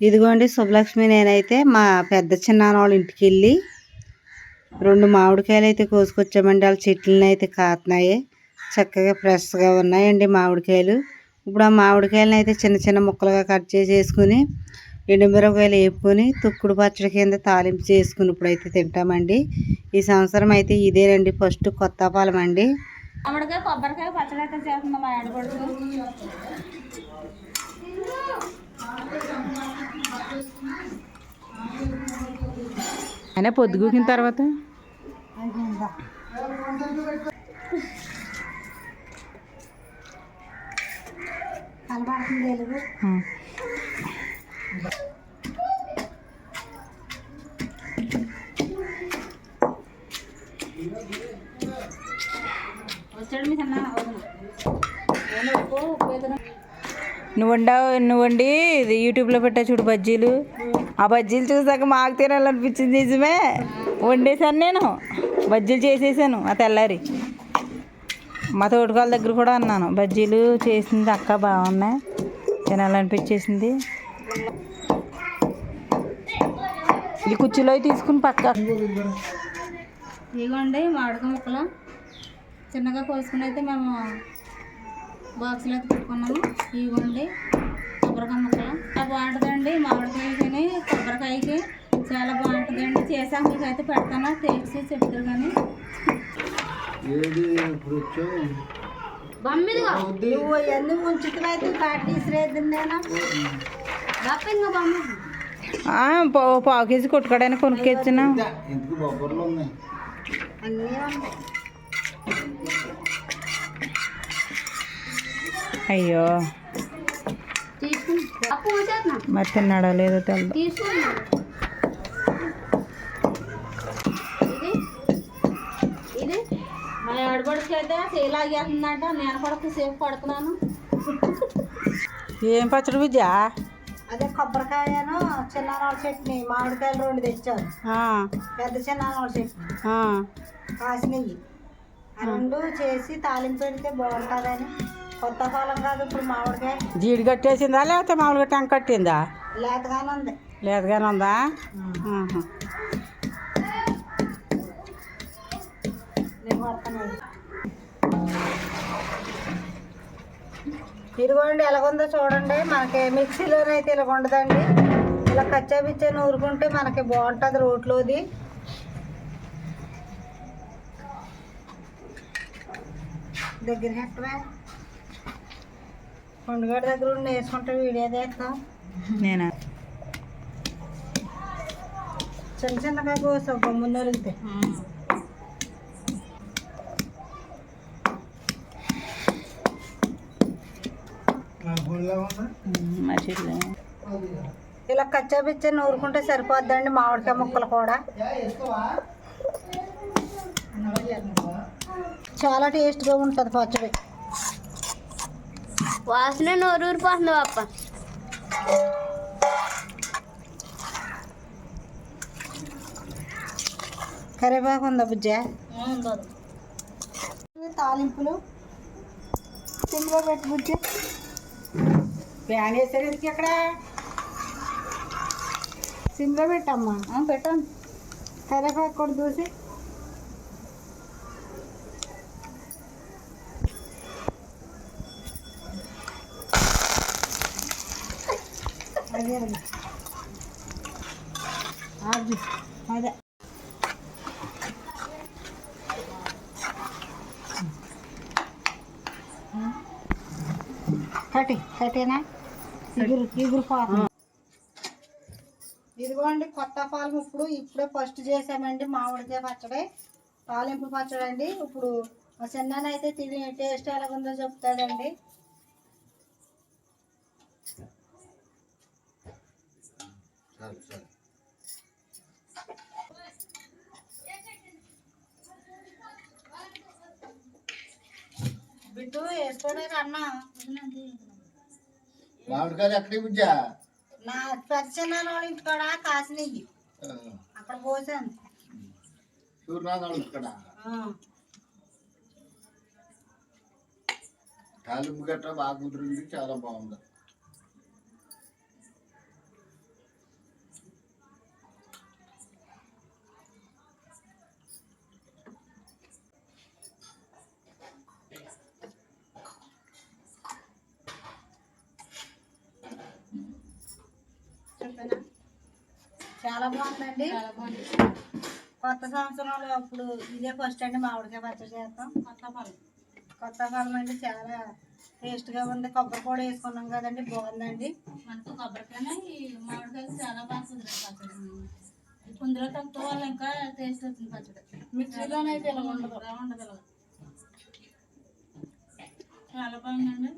ఇదిగోండి శుభలక్ష్మి, నేనైతే మా పెద్ద చిన్నాన్న వాళ్ళ ఇంటికి వెళ్ళి 2 మామిడికాయలు అయితే కోసుకొచ్చామండి. వాళ్ళ చెట్లను అయితే కాతున్నాయి, చక్కగా ఫ్రెష్గా ఉన్నాయండి మామిడికాయలు. ఇప్పుడు ఆ మామిడికాయలను అయితే చిన్న చిన్న ముక్కలుగా కట్ చేసేసుకుని ఎండుమిరపకాయలు వేపుకొని తుక్కుడు పచ్చడి కింద తాలింపు చేసుకుని ఇప్పుడైతే తింటామండి. ఈ సంవత్సరం అయితే ఇదేనండి ఫస్ట్ కొత్తపాలెం అండి. మామిడికాయ కొబ్బరికాయ పచ్చడి అయితే చేస్తున్నాం మా ఆడపడుచు. అయినా పొద్దుగూకిన తర్వాత నువ్వు వండి ఇది యూట్యూబ్లో పెట్టా చూడు బజ్జీలు. ఆ బజ్జీలు చూసాక మాకు తినాలనిపించింది, నిజమే. వండేసాను, నేను బజ్జీలు చేసేసాను ఆ తెల్లారి. మా తోటకాల దగ్గర కూడా అన్నాను, బజ్జీలు చేసింది అక్క బాగున్నాయి, తినాలనిపించేసింది. ఈ కుర్చీలో తీసుకుని పక్క ఇదిగోండి మామిడికాయ ముక్కలు చిన్నగా కోసుకుని అయితే మేము బాక్స్లో అయితే పెట్టుకున్నాము. ఇదిగోండి కొబ్బరికాయ ముక్కలు బాగుంటుందండి. మామిడికాయకి కొబ్బరికాయకి చాలా బాగుంటుందండి. చేసాక అయితే పెడతాను, టేస్ట్ చెప్తారు. కానీ పావు కేజీ కొట్టుకోవడానికి కొనుక్కొచ్చిన. అయ్యో మరి తిన్నాడో లేదో తెలు. ఇది మా ఆడబడికి అయితే సేలాగేస్తుందంట, నేను కూడా సేపు పడుతున్నాను. ఏం పచ్చడి విద్య? అదే కొబ్బరికాయను చిన్నారాళ్ళ చట్నీ, మామిడికాయలు 2 తెచ్చారు. పెద్ద చిన్నారాళ్ళ చట్నీ కాసినవి, ఆ 2 చేసి తాలింపు పెడితే బాగుంటుందని. కొత్త పాలెం కాదు ఇప్పుడు మామిడికాయ. జీడి కట్టేసిందా లేకపోతే మామూలుగా టంక కట్టిందా? లేతగానే ఉంది. లేతగానే ఉందా? ఇదిగోండి ఎలాగుందో చూడండి. మనకి మిక్సీలోనైతే ఇలా ఉండదండి, ఇలా కచ్చా పిచ్చా నూరుకుంటే మనకి బాగుంటుంది రోట్లోది. దగ్గర హెట్టవే కొండగడ దగ్గర ఉండి వేసుకుంటే వీడియో తీస్తాం. నేనా చిన్న చిన్నగా కోసాం ముందు వెళ్తే. ఇలా కచ్చా పిచ్చా నూరుకుంటే సరిపోద్దండి మామిడికాయ ముక్కలు కూడా. చాలా టేస్ట్గా ఉంటుంది పచ్చడి. వాసన నోరూరిపోతుంది అప్ప. కరివేపాకు ఉందా బుజ్జ? తాలింపులు సిమ్లో పెట్టి బుజ్జ. ప్యాన్ వేసారు ఎందుకు అక్కడ? సిమ్లో పెట్టమ్మా. పెట్టాను. కరివేపాకు కూడా దూసి అదే కట్టేనా ఇగురు పాలు. ఇదిగోండి కొత్త పాలు ఇప్పుడే ఫస్ట్ చేసామండి మామిడికాయ పచ్చడి, తాలింపు పచ్చడి అండి. ఇప్పుడు మా చిన్ననైతే తిని టేస్ట్ ఎలాగుందో చెప్తాడండి. బిడ్డు వేసుకోనే కన్నా మామిడికాయలు ఎక్కడికి బుజ్జా? నా పెద్ద చిన్న ఇంటికాడ కాసినవి అక్కడ పోసాను. సూర్యనాథ్ ఇక్కడ తాలింపు గట్రా బాగా కుదిరింది, చాలా బాగుంది. చాలా బాగుందండి. చాలా బాగుంది. కొత్త సంవత్సరంలో అప్పుడు ఇదే ఫస్ట్ అండి మామిడికాయ పచ్చడి చేస్తాం. కొత్త కాలం అండి, చాలా టేస్ట్గా ఉంది. కొబ్బరి కూడా వేసుకున్నాం కదండి, బాగుందండి. మనకు కొబ్బరికాయ ఈ మామిడికాయ చాలా బాగా కుదిరింది పచ్చడి. కుందులో తక్కువ వల్ల ఇంకా టేస్ట్ వచ్చింది పచ్చడి. మిక్సీలోనైతే ఇలా ఉండదు. ఉండదు. చాలా బాగుందండి.